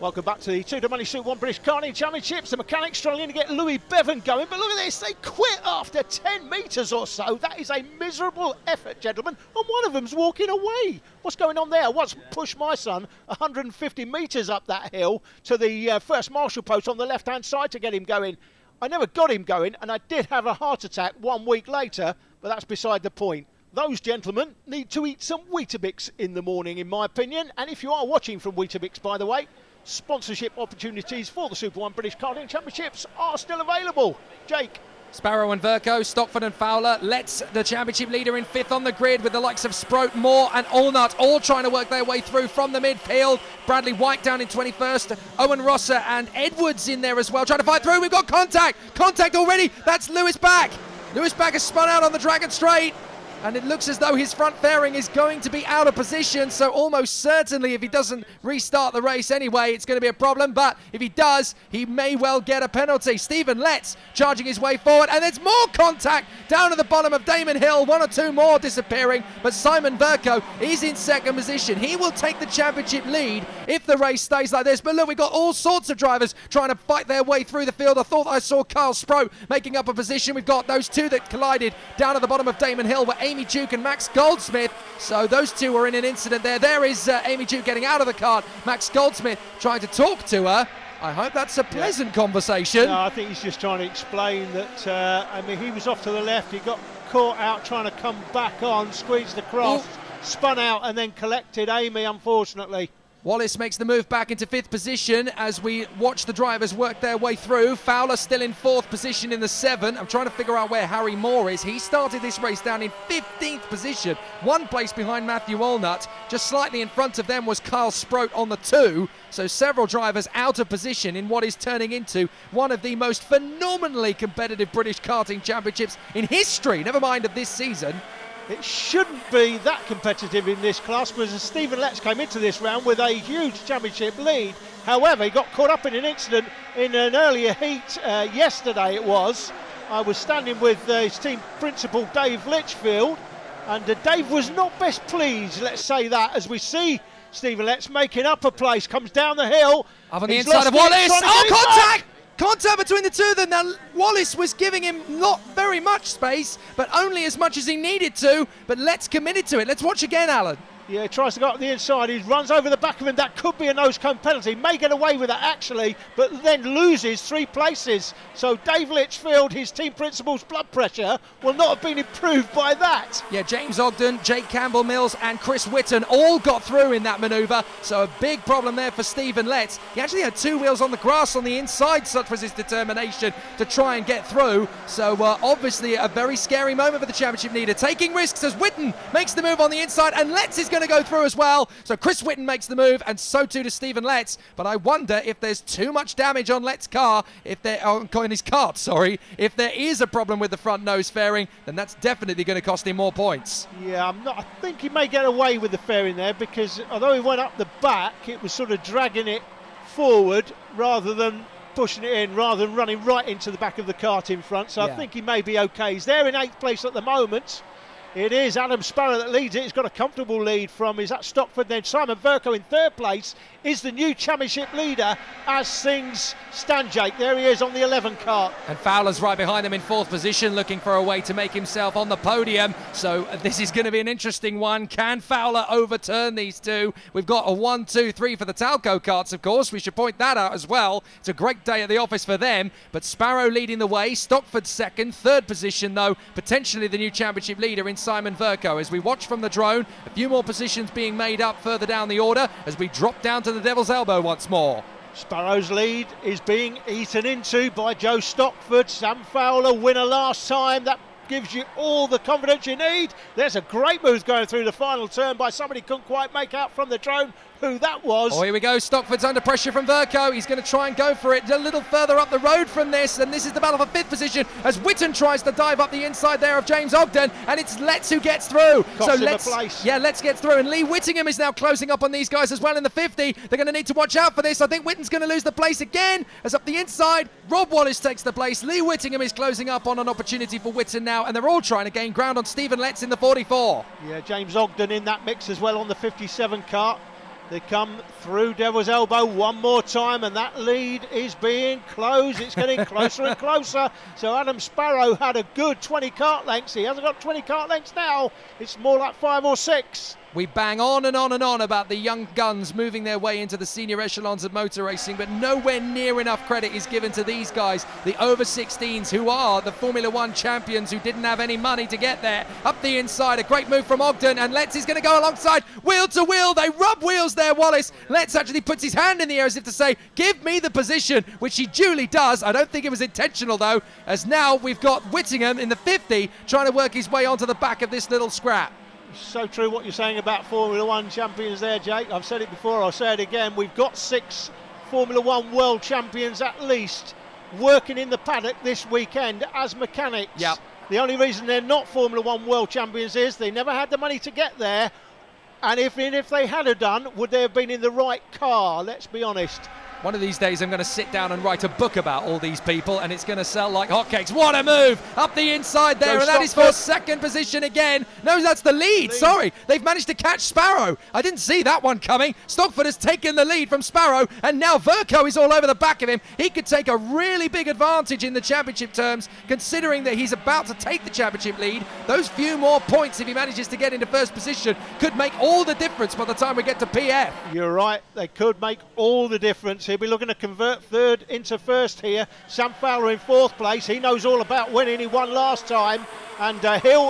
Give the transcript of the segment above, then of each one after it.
Welcome back to the two-to-money Super 1 British Karting Championships. The mechanics struggling to get Louis Bevan going, but look at this, they quit after 10 metres or so. That is a miserable effort, gentlemen, and one of them's walking away. What's going on there? I once pushed my son 150 metres up that hill to the first marshal post on the left-hand side to get him going. I never got him going, and I did have a heart attack 1 week later, but that's beside the point. Those gentlemen need to eat some Weetabix in the morning, in my opinion, and if you are watching from Weetabix, by the way, sponsorship opportunities for the Super 1 British Karting Championships are still available. Jake. Sparrow and Verco, Stockford and Fowler, Let's the championship leader in 5th on the grid with the likes of Sproat, Moore and Allnut all trying to work their way through from the midfield. Bradley White down in 21st, Owen Rosser and Edwards in there as well trying to fight through. We've got contact already. That's Lewis Back. Lewis Back has spun out on the Dragon Straight. And it looks as though his front fairing is going to be out of position, so almost certainly if he doesn't restart the race anyway, it's going to be a problem. But if he does, he may well get a penalty. Stephen Letts charging his way forward, and there's more contact down at the bottom of Damon Hill. 1 or 2 more disappearing, but Simon Verco is in second position. He will take the championship lead if the race stays like this. But look, we've got all sorts of drivers trying to fight their way through the field. I thought I saw Carl Sproat making up a position. We've got those two that collided down at the bottom of Damon Hill were Amy Duke and Max Goldsmith, so those two were in an incident there. There is Amy Duke getting out of the kart, Max Goldsmith trying to talk to her. I hope that's a pleasant conversation. No, I think he's just trying to explain that, he was off to the left, he got caught out trying to come back on, squeezed across, spun out and then collected Amy, unfortunately. Wallace makes the move back into 5th position as we watch the drivers work their way through. Fowler still in 4th position in the 7. I'm trying to figure out where Harry Moore is. He started this race down in 15th position, 1 place behind Matthew Allnut. Just slightly in front of them was Carl Sproat on the 2. So several drivers out of position in what is turning into one of the most phenomenally competitive British Karting Championships in history, never mind of this season. It shouldn't be that competitive in this class because Stephen Letts came into this round with a huge championship lead. However, he got caught up in an incident in an earlier heat yesterday it was. I was standing with his team principal Dave Litchfield, and Dave was not best pleased, let's say that, as we see Stephen Letts making up a place, comes down the hill. Up on the inside of Wallace. Oh, contact! Contact between the two of them. Now, Wallace was giving him not very much space, but only as much as he needed to. But Let's committed to it. Let's watch again, Alan. Yeah, he tries to go up the inside. He runs over the back of him. That could be a nose cone penalty. May get away with that, actually, but then loses 3 places. So Dave Litchfield, his team principal's blood pressure will not have been improved by that. Yeah, James Ogden, Jake Campbell-Mills and Chris Whitton all got through in that manoeuvre. So a big problem there for Stephen Letts. He actually had 2 wheels on the grass on the inside, such was his determination to try and get through. So obviously a very scary moment for the championship leader. Taking risks as Whitton makes the move on the inside, and Letts is going to go through as well. So Chris Whitton makes the move, and so too does Stephen Letts. But I wonder if there's too much damage on Letts' car, if there is a problem with the front nose fairing, then that's definitely going to cost him more points. Yeah, I think he may get away with the fairing there, because although he went up the back, it was sort of dragging it forward rather than pushing it in, rather than running right into the back of the kart in front. So I think he may be okay. He's there in 8th place at the moment. It is Adam Sparrow that leads it. He's got a comfortable lead from is at Stockford. Then Simon Verco in 3rd place is the new championship leader as things stand, Jake. There he is on the 11 kart. And Fowler's right behind him in 4th position, looking for a way to make himself on the podium. So this is going to be an interesting one. Can Fowler overturn these two? We've got a 1, 2, 3 for the Talco karts, of course. We should point that out as well. It's a great day at the office for them. But Sparrow leading the way. Stockford 2nd. 3rd position, though, potentially the new championship leader in Simon Verco. As we watch from the drone, a few more positions being made up further down the order as we drop down to the Devil's Elbow once more. Sparrow's lead is being eaten into by Joe Stockford. Sam Fowler, winner last time. That gives you all the confidence you need. There's a great move going through the final turn by somebody who couldn't quite make out from the drone who that was. Oh, here we go. Stockford's under pressure from Verco. He's going to try and go for it a little further up the road from this, and this is the battle for 5th position as Whitton tries to dive up the inside there of James Ogden, and it's Letts who gets through. Costs him a place. Yeah, Letts gets through, and Lee Whittingham is now closing up on these guys as well in the 50. They're going to need to watch out for this. I think Whitton's going to lose the place again as up the inside, Rob Wallace takes the place. Lee Whittingham is closing up on an opportunity for Whitton now, and they're all trying to gain ground on Stephen Letts in the 44. Yeah, James Ogden in that mix as well on the 57 kart. They come through Devil's Elbow one more time, and that lead is being closed. It's getting closer and closer. So Adam Sparrow had a good 20 kart lengths. He hasn't got 20 kart lengths now. It's more like 5 or 6. We bang on and on and on about the young guns moving their way into the senior echelons of motor racing, but nowhere near enough credit is given to these guys, the over 16s, who are the Formula One champions who didn't have any money to get there. Up the inside, a great move from Ogden, and Letts is going to go alongside, wheel to wheel. They rub wheels there, Wallace. Letts actually puts his hand in the air as if to say, give me the position, which he duly does. I don't think it was intentional, though, as now we've got Whittingham in the 50 trying to work his way onto the back of this little scrap. So true what you're saying about Formula One champions there, Jake. I've said it before, I'll say it again. We've got 6 Formula One world champions at least working in the paddock this weekend as mechanics. Yep. The only reason they're not Formula One world champions is they never had the money to get there. And if they had have done, would they have been in the right car? Let's be honest. One of these days I'm going to sit down and write a book about all these people, and it's going to sell like hotcakes. What a move! Up the inside there, and that is for second position again. No, that's the lead. Sorry, they've managed to catch Sparrow. I didn't see that one coming. Stockford has taken the lead from Sparrow, and now Verco is all over the back of him. He could take a really big advantage in the championship terms, considering that he's about to take the championship lead. Those few more points, if he manages to get into first position, could make all the difference by the time we get to PF. You're right, they could make all the difference. He'll be looking to convert third into first here. Sam Fowler in 4th place. He knows all about winning. He won last time, and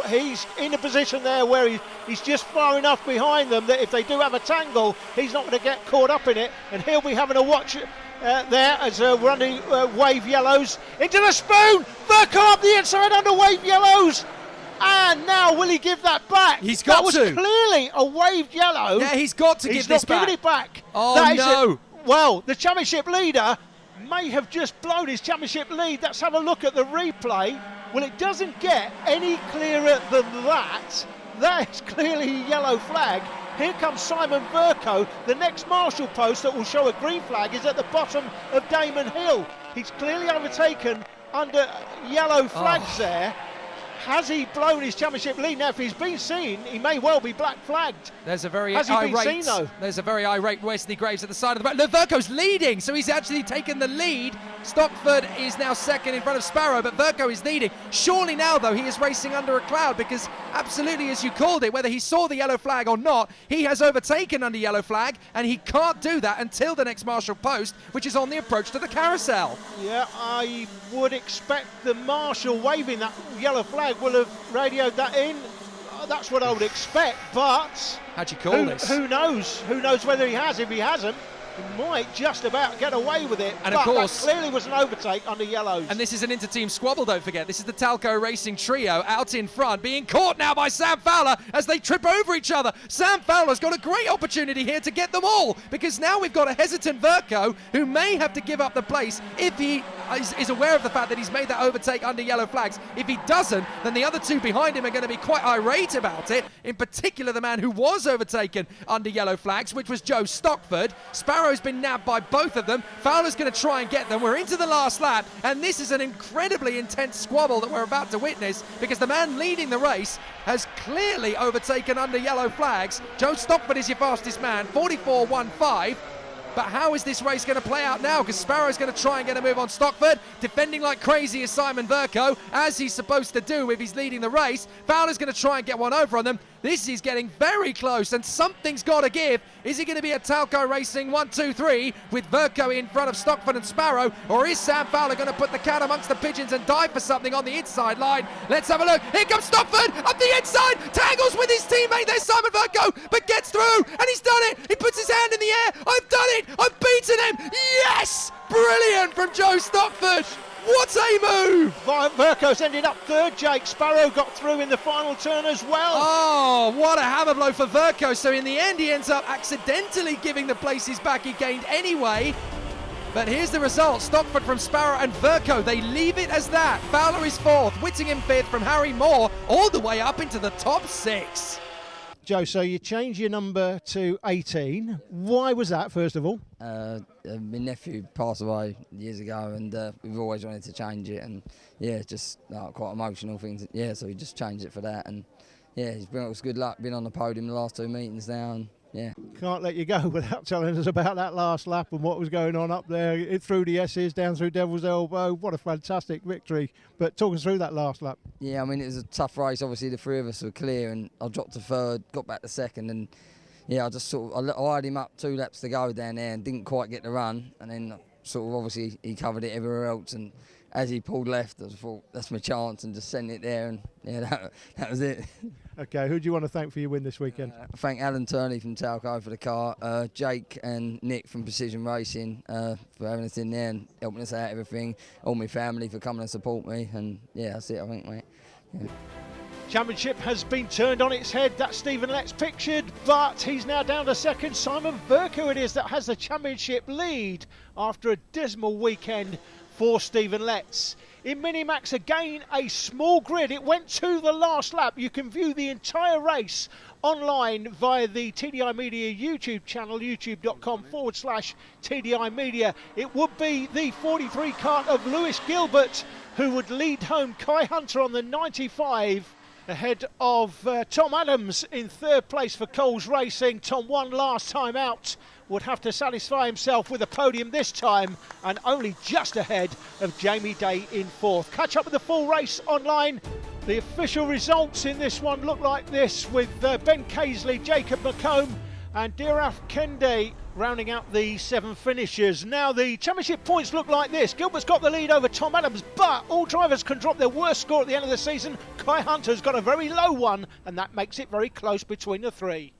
he's in a position there where he's just far enough behind them that if they do have a tangle, he's not going to get caught up in it, and he'll be having a watch there as we're under wave yellows into the spoon. Verco up the inside under wave yellows. And now will he give that back? He's got to. That was clearly a waved yellow. Yeah, he's got to give this back. He's not giving it back. Oh, no. Well, the championship leader may have just blown his championship lead. Let's have a look at the replay. Well, it doesn't get any clearer than that. That is clearly a yellow flag. Here comes Simon Verco. The next marshal post that will show a green flag is at the bottom of Damon Hill. He's clearly overtaken under yellow flags there. Has he blown his championship lead? Now, if he's been seen, he may well be black flagged. There's a very Has he been seen, though? There's a very irate Wesley Graves at the side of the back. Verco's leading, so he's actually taken the lead. Stockford is now second in front of Sparrow, but Verco is leading. Surely now, though, he is racing under a cloud because absolutely, as you called it, whether he saw the yellow flag or not, he has overtaken under yellow flag, and he can't do that until the next marshal post, which is on the approach to the carousel. Yeah, I would expect the marshal waving that yellow flag will have radioed that in. That's what I would expect, but how'd you call this? Who knows? Who knows whether he has? If he hasn't, he might just about get away with it. And but of course, that clearly was an overtake under yellows. And this is an inter-team squabble, don't forget. This is the Talco Racing trio out in front, being caught now by Sam Fowler as they trip over each other. Sam Fowler's got a great opportunity here to get them all, because now we've got a hesitant Verco who may have to give up the place if he is aware of the fact that he's made that overtake under yellow flags. If he doesn't, then the other two behind him are going to be quite irate about it, in particular the man who was overtaken under yellow flags, which was Joe Stockford. Sparrow's been nabbed by both of them. Fowler's going to try and get them. We're into the last lap, and this is an incredibly intense squabble that we're about to witness, because the man leading the race has clearly overtaken under yellow flags. Joe Stockford is your fastest man, 44.15. But how is this race going to play out now? Because Sparrow's going to try and get a move on Stockford. Defending like crazy is Simon Verco, as he's supposed to do if he's leading the race. Fowler's going to try and get one over on them. This is getting very close, and something's got to give. Is it going to be a Talco Racing 1-2-3 with Verco in front of Stockford and Sparrow? Or is Sam Fowler going to put the cat amongst the pigeons and dive for something on the inside line? Let's have a look. Here comes Stockford up the inside. Tangles with his teammate. There's Simon Verco, but gets through, and he's done it. He puts his hand in the air. I've done it. I've beaten him. Yes! Brilliant from Joe Stockford. What a move! Verco's ended up third, Jake. Sparrow got through in the final turn as well. Oh, what a hammer blow for Verco. So in the end, he ends up accidentally giving the places back he gained anyway. But here's the result. Stockford from Sparrow and Verco, they leave it as that. Fowler is fourth, Whittingham fifth from Harry Moore, all the way up into the top 6. Joe, so you changed your number to 18. Why was that, first of all? My nephew passed away years ago, and we've always wanted to change it, and yeah, just quite emotional things. Yeah, so we just changed it for that, and yeah, it was good luck. Been on the podium the last 2 meetings now, and yeah. can't let you go without telling us about that last lap and what was going on up there, through the S's, down through Devil's Elbow. What a fantastic victory. But talk us through that last lap. Yeah, I mean, it was a tough race. Obviously, the three of us were clear, and I dropped to third, got back to second, and yeah, I just sort of, I eyed him up 2 laps to go down there and didn't quite get the run, and then sort of obviously he covered it everywhere else, and as he pulled left, I thought, that's my chance, and just sent it there, and yeah, that was it. Okay, who do you want to thank for your win this weekend? Thank Alan Turney from Talco for the car, Jake and Nick from Precision Racing for having us in there and helping us out, everything, all my family for coming and support me, and yeah, that's it, I think, mate. Yeah. Championship has been turned on its head. That's Stephen Letts pictured, but he's now down to second. Simon Verco it is that has the championship lead after a dismal weekend for Stephen Letts. In Minimax, again, a small grid. It went to the last lap. You can view the entire race online via the TDI Media YouTube channel, youtube.com/TDI Media. It would be the 43 kart of Lewis Gilbert who would lead home Kai Hunter on the 95 ahead of Tom Adams in third place for Coles Racing. Tom won last time out, would have to satisfy himself with a podium this time, and only just ahead of Jamie Day in fourth. Catch up with the full race online. The official results in this one look like this, with Ben Casely, Jacob McComb and Diraf Kende rounding out the 7 finishers. Now the championship points look like this. Gilbert's got the lead over Tom Adams, but all drivers can drop their worst score at the end of the season. Kai Hunter's got a very low one, and that makes it very close between the 3.